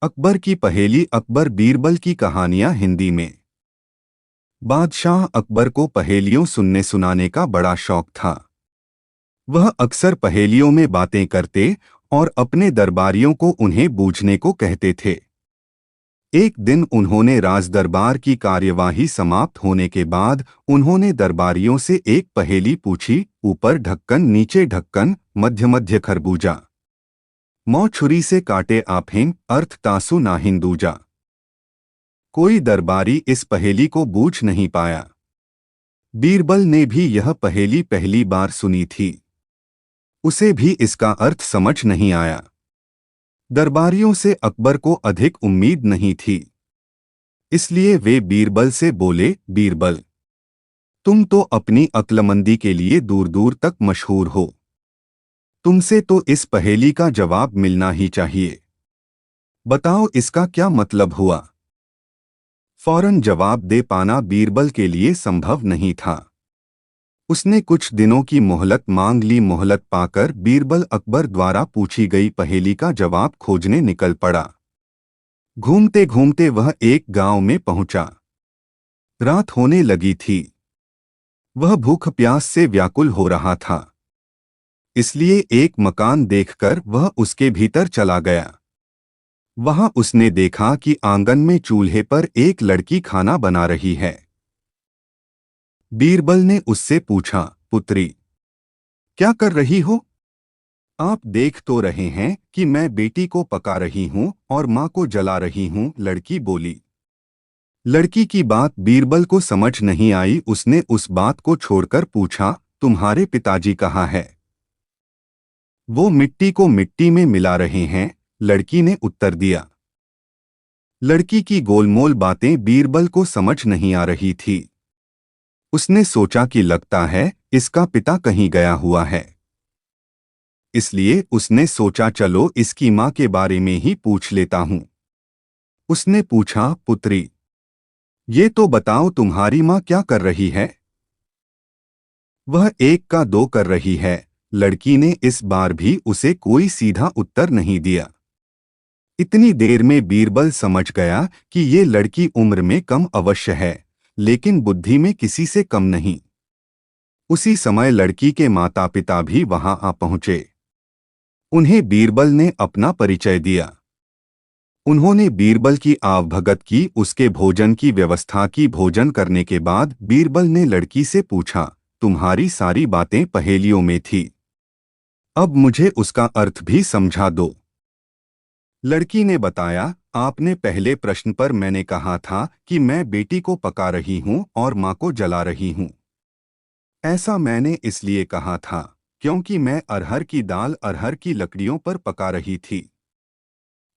अकबर की पहेली। अकबर बीरबल की कहानियां हिंदी में। बादशाह अकबर को पहेलियों सुनने सुनाने का बड़ा शौक था। वह अक्सर पहेलियों में बातें करते और अपने दरबारियों को उन्हें बूझने को कहते थे। एक दिन उन्होंने राजदरबार की कार्यवाही समाप्त होने के बाद उन्होंने दरबारियों से एक पहेली पूछी। ऊपर ढक्कन नीचे ढक्कन, मध्य मध्य खरबूजा, मौ छुरी से काटे आफिंग, अर्थ तासु ना हिंदूजा। कोई दरबारी इस पहेली को बूझ नहीं पाया। बीरबल ने भी यह पहेली पहली बार सुनी थी। उसे भी इसका अर्थ समझ नहीं आया। दरबारियों से अकबर को अधिक उम्मीद नहीं थी, इसलिए वे बीरबल से बोले, बीरबल, तुम तो अपनी अक्लमंदी के लिए दूर दूर तक मशहूर हो। तुमसे तो इस पहेली का जवाब मिलना ही चाहिए। बताओ इसका क्या मतलब हुआ। फौरन जवाब दे पाना बीरबल के लिए संभव नहीं था। उसने कुछ दिनों की मोहलत मांग ली। मोहलत पाकर बीरबल अकबर द्वारा पूछी गई पहेली का जवाब खोजने निकल पड़ा। घूमते घूमते वह एक गांव में पहुंचा। रात होने लगी थी। वह भूख प्यास से व्याकुल हो रहा था, इसलिए एक मकान देखकर वह उसके भीतर चला गया। वहां उसने देखा कि आंगन में चूल्हे पर एक लड़की खाना बना रही है। बीरबल ने उससे पूछा, पुत्री, क्या कर रही हो? आप देख तो रहे हैं कि मैं बेटी को पका रही हूं और मां को जला रही हूं, लड़की बोली। लड़की की बात बीरबल को समझ नहीं आई। उसने उस बात को छोड़कर पूछा, तुम्हारे पिताजी कहाँ है? वो मिट्टी को मिट्टी में मिला रहे हैं, लड़की ने उत्तर दिया। लड़की की गोलमोल बातें बीरबल को समझ नहीं आ रही थी। उसने सोचा कि लगता है इसका पिता कहीं गया हुआ है। इसलिए उसने सोचा, चलो इसकी मां के बारे में ही पूछ लेता हूं। उसने पूछा, पुत्री, ये तो बताओ तुम्हारी मां क्या कर रही है? वह एक का दो कर रही है, लड़की ने इस बार भी उसे कोई सीधा उत्तर नहीं दिया। इतनी देर में बीरबल समझ गया कि ये लड़की उम्र में कम अवश्य है, लेकिन बुद्धि में किसी से कम नहीं। उसी समय लड़की के माता पिता भी वहां आ पहुंचे। उन्हें बीरबल ने अपना परिचय दिया। उन्होंने बीरबल की आवभगत की, उसके भोजन की व्यवस्था की। भोजन करने के बाद बीरबल ने लड़की से पूछा, तुम्हारी सारी बातें पहेलियों में थी, अब मुझे उसका अर्थ भी समझा दो। लड़की ने बताया, आपने पहले प्रश्न पर मैंने कहा था कि मैं बेटी को पका रही हूं और मां को जला रही हूं। ऐसा मैंने इसलिए कहा था क्योंकि मैं अरहर की दाल अरहर की लकड़ियों पर पका रही थी।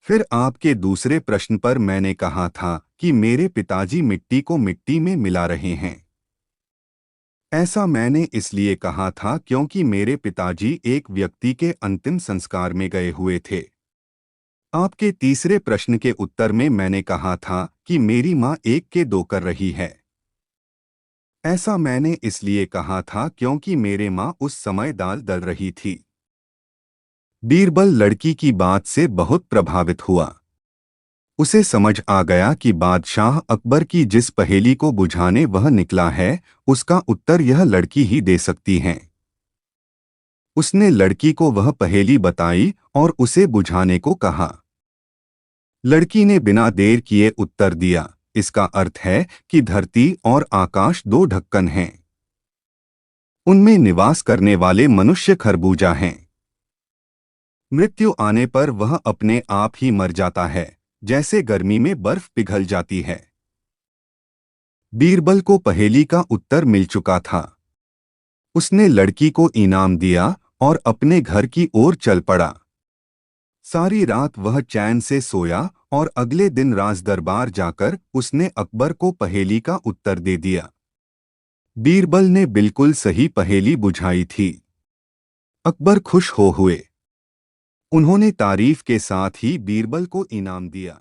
फिर आपके दूसरे प्रश्न पर मैंने कहा था कि मेरे पिताजी मिट्टी को मिट्टी में मिला रहे हैं। ऐसा मैंने इसलिए कहा था क्योंकि मेरे पिताजी एक व्यक्ति के अंतिम संस्कार में गए हुए थे। आपके तीसरे प्रश्न के उत्तर में मैंने कहा था कि मेरी मां एक के दो कर रही है। ऐसा मैंने इसलिए कहा था क्योंकि मेरे मां उस समय दाल दल रही थी। बीरबल लड़की की बात से बहुत प्रभावित हुआ। उसे समझ आ गया कि बादशाह अकबर की जिस पहेली को बुझाने वह निकला है, उसका उत्तर यह लड़की ही दे सकती है। उसने लड़की को वह पहेली बताई और उसे बुझाने को कहा। लड़की ने बिना देर किए उत्तर दिया, इसका अर्थ है कि धरती और आकाश दो ढक्कन हैं। उनमें निवास करने वाले मनुष्य खरबूजा हैं। मृत्यु आने पर वह अपने आप ही मर जाता है, जैसे गर्मी में बर्फ पिघल जाती है। बीरबल को पहेली का उत्तर मिल चुका था। उसने लड़की को इनाम दिया और अपने घर की ओर चल पड़ा। सारी रात वह चैन से सोया और अगले दिन राजदरबार जाकर उसने अकबर को पहेली का उत्तर दे दिया। बीरबल ने बिल्कुल सही पहेली बुझाई थी। अकबर खुश हो हुए। उन्होंने तारीफ के साथ ही बीरबल को इनाम दिया।